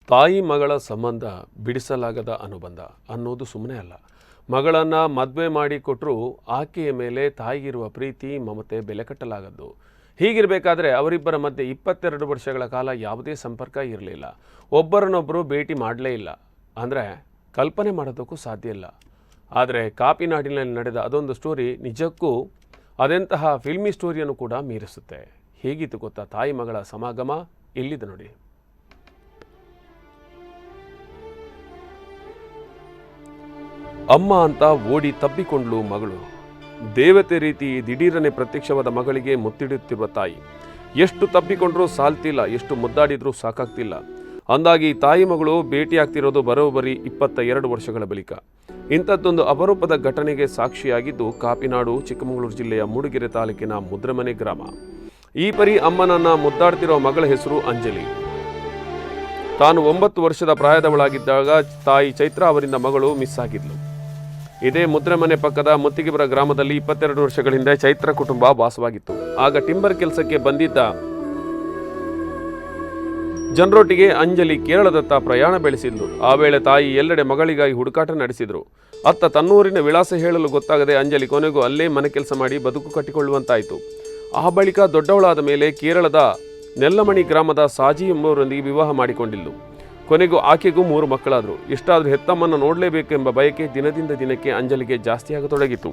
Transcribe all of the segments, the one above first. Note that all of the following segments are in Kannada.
ತಾಯಿ ಮಗಳ ಸಂಬಂಧ ಬಿಡಿಸಲಾಗದ ಅನುಬಂಧ ಅನ್ನೋದು ಸುಮ್ಮನೆ ಅಲ್ಲ. ಮಗಳನ್ನು ಮದುವೆ ಮಾಡಿ ಕೊಟ್ಟರೂ ಆಕೆಯ ಮೇಲೆ ತಾಯಿಗಿರುವ ಪ್ರೀತಿ ಮಮತೆ ಬೆಲೆ ಕಟ್ಟಲಾಗದ್ದು. ಹೀಗಿರಬೇಕಾದ್ರೆ ಅವರಿಬ್ಬರ ಮಧ್ಯೆ 22 ವರ್ಷಗಳ ಕಾಲ ಯಾವುದೇ ಸಂಪರ್ಕ ಇರಲಿಲ್ಲ. ಒಬ್ಬರನ್ನೊಬ್ಬರು ಭೇಟಿ ಮಾಡಲೇ ಇಲ್ಲ ಅಂದರೆ ಕಲ್ಪನೆ ಮಾಡೋದಕ್ಕೂ ಸಾಧ್ಯ ಇಲ್ಲ. ಆದರೆ ಕಾಪಿನಾಡಿನಲ್ಲಿ ನಡೆದ ಅದೊಂದು ಸ್ಟೋರಿ ನಿಜಕ್ಕೂ ಅದೆಂತಹ ಫಿಲ್ಮಿ ಸ್ಟೋರಿಯನ್ನು ಕೂಡ ಮೀರಿಸುತ್ತೆ. ಹೇಗಿತ್ತು ಗೊತ್ತಾ ತಾಯಿ ಮಗಳ ಸಮಾಗಮ? ಇಲ್ಲಿದೆ ನೋಡಿ. ಅಮ್ಮ ಅಂತ ಓಡಿ ತಬ್ಬಿಕೊಂಡ್ಲು ಮಗಳು. ದೇವತೆ ರೀತಿ ದಿಢೀರನೆ ಪ್ರತ್ಯಕ್ಷವಾದ ಮಗಳಿಗೆ ಮುತ್ತಿಡುತ್ತಿರುವ ತಾಯಿ. ಎಷ್ಟು ತಬ್ಬಿಕೊಂಡ್ರೂ ಸಾಲ್ತಿಲ್ಲ, ಎಷ್ಟು ಮುದ್ದಾಡಿದ್ರೂ ಸಾಕಾಗ್ತಿಲ್ಲ. ಅಂದಾಗಿ ತಾಯಿ ಮಗಳು ಭೇಟಿಯಾಗ್ತಿರೋದು ಬರೋಬ್ಬರಿ 22 ವರ್ಷಗಳ ಬಳಿಕ. ಇಂಥದ್ದೊಂದು ಅಪರೂಪದ ಘಟನೆಗೆ ಸಾಕ್ಷಿಯಾಗಿದ್ದು ಕಾಪಿನಾಡು, ಚಿಕ್ಕಮಗಳೂರು ಜಿಲ್ಲೆಯ ಮೂಡಿಗೆರೆ ತಾಲೂಕಿನ ಮುದ್ರಮನೆ ಗ್ರಾಮ. ಈ ಪರಿ ಅಮ್ಮನನ್ನ ಮುದ್ದಾಡ್ತಿರೋ ಮಗಳ ಹೆಸರು ಅಂಜಲಿ. ತಾನು 9 ವರ್ಷದ ಪ್ರಾಯದವಳಾಗಿದ್ದಾಗ ತಾಯಿ ಚೈತ್ರ ಅವರಿಂದ ಮಗಳು ಮಿಸ್ ಆಗಿದ್ಲು. ಇದೇ ಮುದ್ರಮನೆ ಪಕ್ಕದ ಮುತ್ತಿಗೆಪುರ ಗ್ರಾಮದಲ್ಲಿ 22 ವರ್ಷಗಳ ಹಿಂದೆ ಚೈತ್ರ ಕುಟುಂಬ ವಾಸವಾಗಿತ್ತು. ಆಗ ಟಿಂಬರ್ ಕೆಲಸಕ್ಕೆ ಬಂದಿದ್ದ ಜನರೊಟ್ಟಿಗೆ ಅಂಜಲಿ ಕೇರಳದತ್ತ ಪ್ರಯಾಣ ಬೆಳೆಸಿದ್ಲು. ಆ ವೇಳೆ ತಾಯಿ ಎಲ್ಲೆಡೆ ಮಗಳಿಗಾಗಿ ಹುಡುಕಾಟ ನಡೆಸಿದ್ರು. ಅತ್ತ ತನ್ನೂರಿನ ವಿಳಾಸ ಹೇಳಲು ಗೊತ್ತಾಗದೆ ಅಂಜಲಿ ಕೊನೆಗೂ ಅಲ್ಲೇ ಮನೆ ಕೆಲಸ ಮಾಡಿ ಬದುಕು ಕಟ್ಟಿಕೊಳ್ಳುವಂತಾಯಿತು. ಆ ಬಳಿಕ ದೊಡ್ಡವಳಾದ ಮೇಲೆ ಕೇರಳದ ನೆಲ್ಲಮಣಿ ಗ್ರಾಮದ ಸಾಜಿ ಎಂಬುವರೊಂದಿಗೆ ವಿವಾಹ ಮಾಡಿಕೊಂಡಿದ್ಲು. ಕೊನೆಗೂ ಆಕೆಗೂ 3 ಮಕ್ಕಳಾದರು. ಇಷ್ಟಾದರೂ ಹೆತ್ತಮ್ಮನ್ನು ನೋಡಲೇಬೇಕೆಂಬ ಬಯಕೆ ದಿನದಿಂದ ದಿನಕ್ಕೆ ಅಂಜಲಿಗೆ ಜಾಸ್ತಿಯಾಗತೊಡಗಿತು.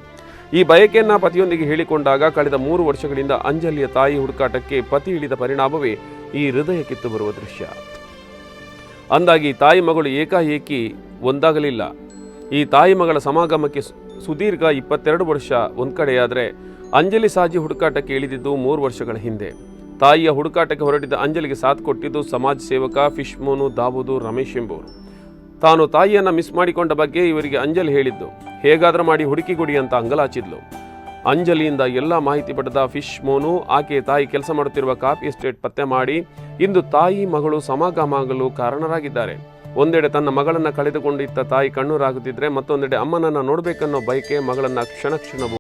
ಈ ಬಯಕೆಯನ್ನ ಪತಿಯೊಂದಿಗೆ ಹೇಳಿಕೊಂಡಾಗ ಕಳೆದ 3 ವರ್ಷಗಳಿಂದ ಅಂಜಲಿಯ ತಾಯಿ ಹುಡುಕಾಟಕ್ಕೆ ಪತಿ ಇಳಿದ ಪರಿಣಾಮವೇ ಈ ಹೃದಯ ಕಿತ್ತು ಬರುವ ದೃಶ್ಯ. ಅಂದಾಗಿ ತಾಯಿ ಮಗಳು ಏಕಾಏಕಿ ಒಂದಾಗಲಿಲ್ಲ. ಈ ತಾಯಿ ಮಗಳ ಸಮಾಗಮಕ್ಕೆ ಸುದೀರ್ಘ 22 ವರ್ಷ ಒಂದ್ ಕಡೆಯಾದರೆ ಅಂಜಲಿ ಸಾಜಿ ಹುಡುಕಾಟಕ್ಕೆ ಇಳಿದಿದ್ದು 3 ವರ್ಷಗಳ ಹಿಂದೆ. ತಾಯಿಯ ಹುಡುಕಾಟಕ್ಕೆ ಹೊರಟಿದ್ದ ಅಂಜಲಿಗೆ ಸಾಥ್ ಕೊಟ್ಟಿದ್ದು ಸಮಾಜ ಸೇವಕ ಫಿಶ್ ಮೋನು ದಾವೂದು ರಮೇಶ್ ಎಂಬುವರು. ತಾನು ತಾಯಿಯನ್ನು ಮಿಸ್ ಮಾಡಿಕೊಂಡ ಬಗ್ಗೆ ಇವರಿಗೆ ಅಂಜಲಿ ಹೇಳಿದ್ದು. ಹೇಗಾದರೂ ಮಾಡಿ ಹುಡುಕಿ ಕೊಡಿ ಅಂತ ಅಂಗಲಾಚಿದ್ಲು. ಅಂಜಲಿಯಿಂದ ಎಲ್ಲ ಮಾಹಿತಿ ಪಡೆದ ಫಿಶ್ ಮೋನು ಆಕೆ ತಾಯಿ ಕೆಲಸ ಮಾಡುತ್ತಿರುವ ಕಾಫಿ ಎಸ್ಟೇಟ್ ಪತ್ತೆ ಮಾಡಿ ಇಂದು ತಾಯಿ ಮಗಳು ಸಮಾಗಮವಾಗಲು ಕಾರಣರಾಗಿದ್ದಾರೆ. ಒಂದೆಡೆ ತನ್ನ ಮಗಳನ್ನು ಕಳೆದುಕೊಂಡಿದ್ದ ತಾಯಿ ಕಣ್ಣೂರಾಗುತ್ತಿದ್ರೆ, ಮತ್ತೊಂದೆಡೆ ಅಮ್ಮನನ್ನು ನೋಡಬೇಕನ್ನೋ ಬಯಕೆ ಮಗಳನ್ನು ಕ್ಷಣ ಕ್ಷಣವೂ